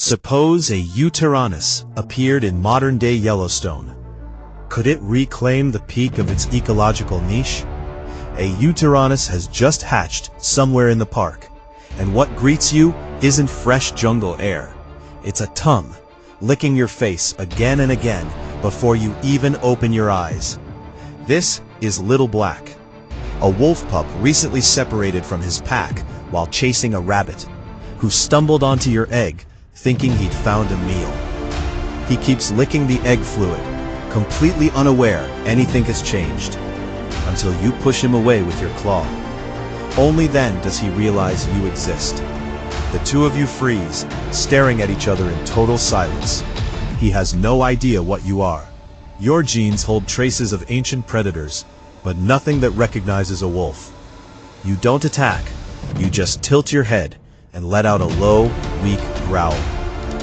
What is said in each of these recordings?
Suppose a Yellowstone appeared in modern-day Yellowstone. Could it reclaim the peak of its ecological niche? A Yellowstone has just hatched somewhere in the park, and what greets you isn't fresh jungle air. It's a tongue, licking your face again and again before you even open your eyes. This is Little Black, a wolf pup recently separated from his pack while chasing a rabbit, who stumbled onto your egg thinking he'd found a meal. He keeps licking the egg fluid, completely unaware anything has changed, until you push him away with your claw. Only then does he realize you exist. The two of you freeze, staring at each other in total silence. He has no idea what you are. Your genes hold traces of ancient predators, but nothing that recognizes a wolf. You don't attack, you just tilt your head and let out a low, weak growl.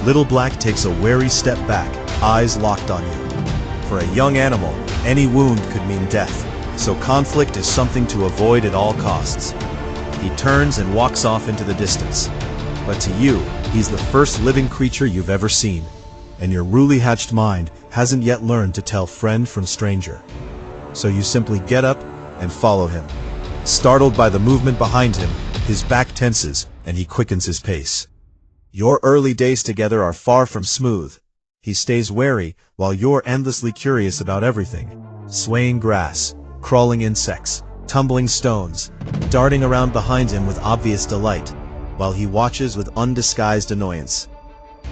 Little Black takes a wary step back, eyes locked on you. For a young animal, any wound could mean death, so conflict is something to avoid at all costs. He turns and walks off into the distance. But to you, he's the first living creature you've ever seen, and your newly hatched mind hasn't yet learned to tell friend from stranger. So you simply get up and follow him. Startled by the movement behind him, his back tenses and he quickens his pace. Your early days together are far from smooth. He stays wary while you're endlessly curious about everything. Swaying grass, crawling insects, tumbling stones, darting around behind him with obvious delight, while he watches with undisguised annoyance.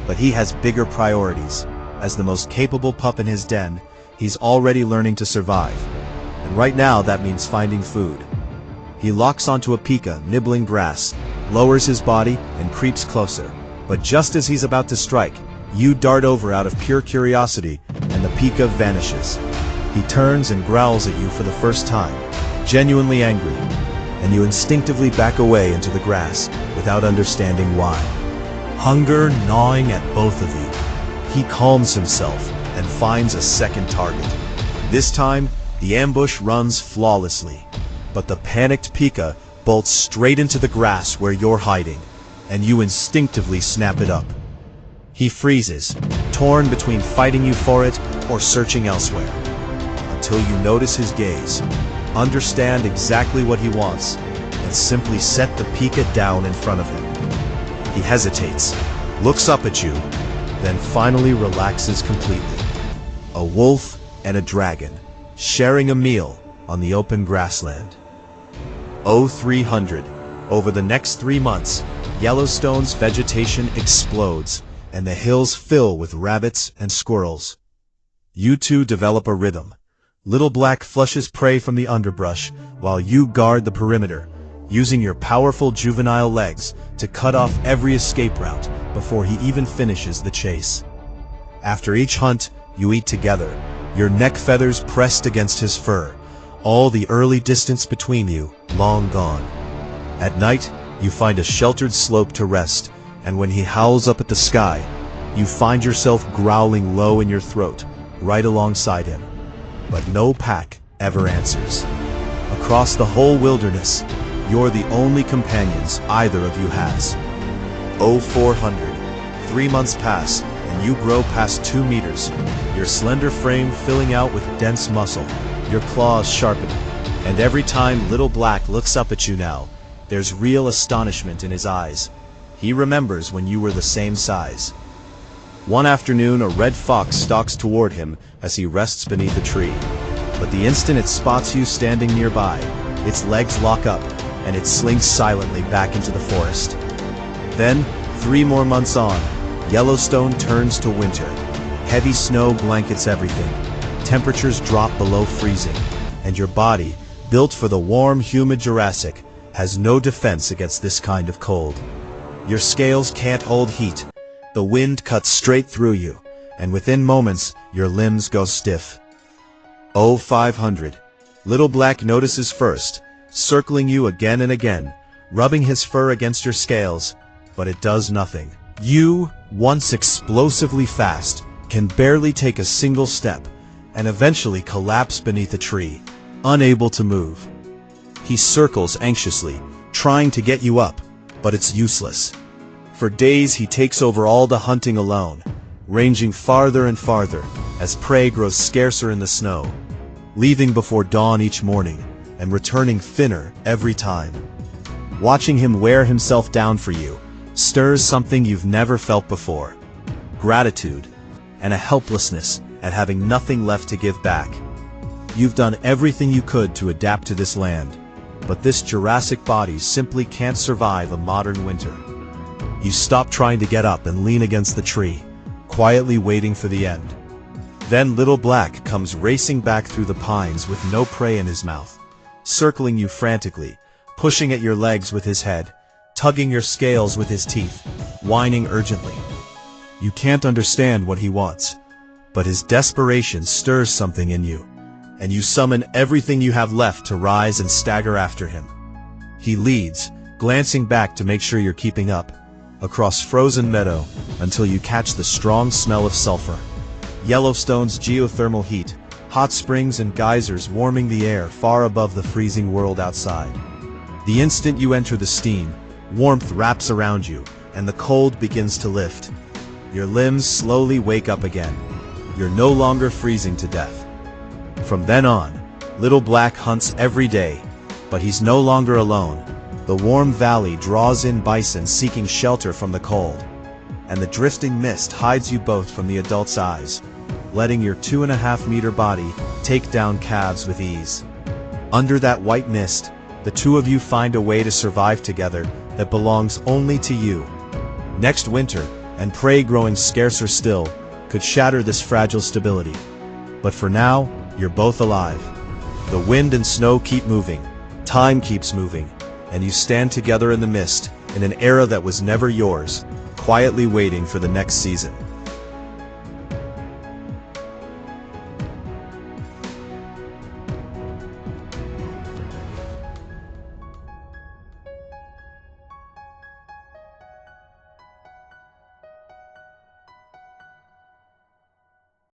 But he has bigger priorities. As the most capable pup in his den, he's already learning to survive. And right now that means finding food. He locks onto a pika, nibbling grass, lowers his body, and creeps closer. But just as he's about to strike, you dart over out of pure curiosity, and the pika vanishes. He turns and growls at you for the first time, genuinely angry, and you instinctively back away into the grass without understanding why. Hunger gnawing at both of you. He calms himself and finds a second target. This time, the ambush runs flawlessly, but the panicked pika bolts straight into the grass where you're hiding, and you instinctively snap it up. He freezes, torn between fighting you for it or searching elsewhere, until you notice his gaze, understand exactly what he wants, and simply set the pika down in front of him. He hesitates, looks up at you, then finally relaxes completely. A wolf and a dragon, sharing a meal on the open grassland. 0300. Over the next 3 months, Yellowstone's vegetation explodes, and the hills fill with rabbits and squirrels. You two develop a rhythm. Little Black flushes prey from the underbrush, while you guard the perimeter, using your powerful juvenile legs to cut off every escape route before he even finishes the chase. After each hunt, you eat together, your neck feathers pressed against his fur, all the early distance between you long gone. At night, you find a sheltered slope to rest, and when he howls up at the sky, you find yourself growling low in your throat, right alongside him. But no pack ever answers. Across the whole wilderness, you're the only companions either of you has. 0400. 3 months pass, and you grow past 2 meters, your slender frame filling out with dense muscle, your claws sharpening, and every time Little Black looks up at you now, there's real astonishment in his eyes. He remembers when you were the same size. One afternoon, a red fox stalks toward him as he rests beneath a tree. But the instant it spots you standing nearby, its legs lock up, and it slinks silently back into the forest. Then, 3 more months on, Yellowstone turns to winter. Heavy snow blankets everything. Temperatures drop below freezing, and your body, built for the warm, humid Jurassic, has no defense against this kind of cold. Your scales can't hold heat. The wind cuts straight through you, and within moments, your limbs go stiff. 0500. Little Black notices first, circling you again and again, rubbing his fur against your scales, but it does nothing. You, once explosively fast, can barely take a single step, and eventually collapse beneath a tree, unable to move. He circles anxiously, trying to get you up, but it's useless. For days he takes over all the hunting alone, ranging farther and farther as prey grows scarcer in the snow, leaving before dawn each morning and returning thinner every time. Watching him wear himself down for you stirs something you've never felt before: gratitude and a helplessness at having nothing left to give back. You've done everything you could to adapt to this land, but this Jurassic body simply can't survive a modern winter. You stop trying to get up and lean against the tree, quietly waiting for the end. Then Little Black comes racing back through the pines with no prey in his mouth, circling you frantically, pushing at your legs with his head, tugging your scales with his teeth, whining urgently. You can't understand what he wants, but his desperation stirs something in you, and you summon everything you have left to rise and stagger after him. He leads, glancing back to make sure you're keeping up, across frozen meadow until you catch the strong smell of sulfur. Yellowstone's geothermal heat, hot springs and geysers warming the air far above the freezing world outside. The instant you enter the steam, warmth wraps around you, and the cold begins to lift. Your limbs slowly wake up again. You're no longer freezing to death. From then on, Little Black hunts every day, but he's no longer alone. The warm valley draws in bison seeking shelter from the cold, and the drifting mist hides you both from the adult's eyes, letting your 2.5-meter body take down calves with ease. Under that white mist, the two of you find a way to survive together that belongs only to you. Next winter, and prey growing scarcer still, could shatter this fragile stability. But for now, you're both alive. The wind and snow keep moving, time keeps moving, and you stand together in the mist, in an era that was never yours, quietly waiting for the next season.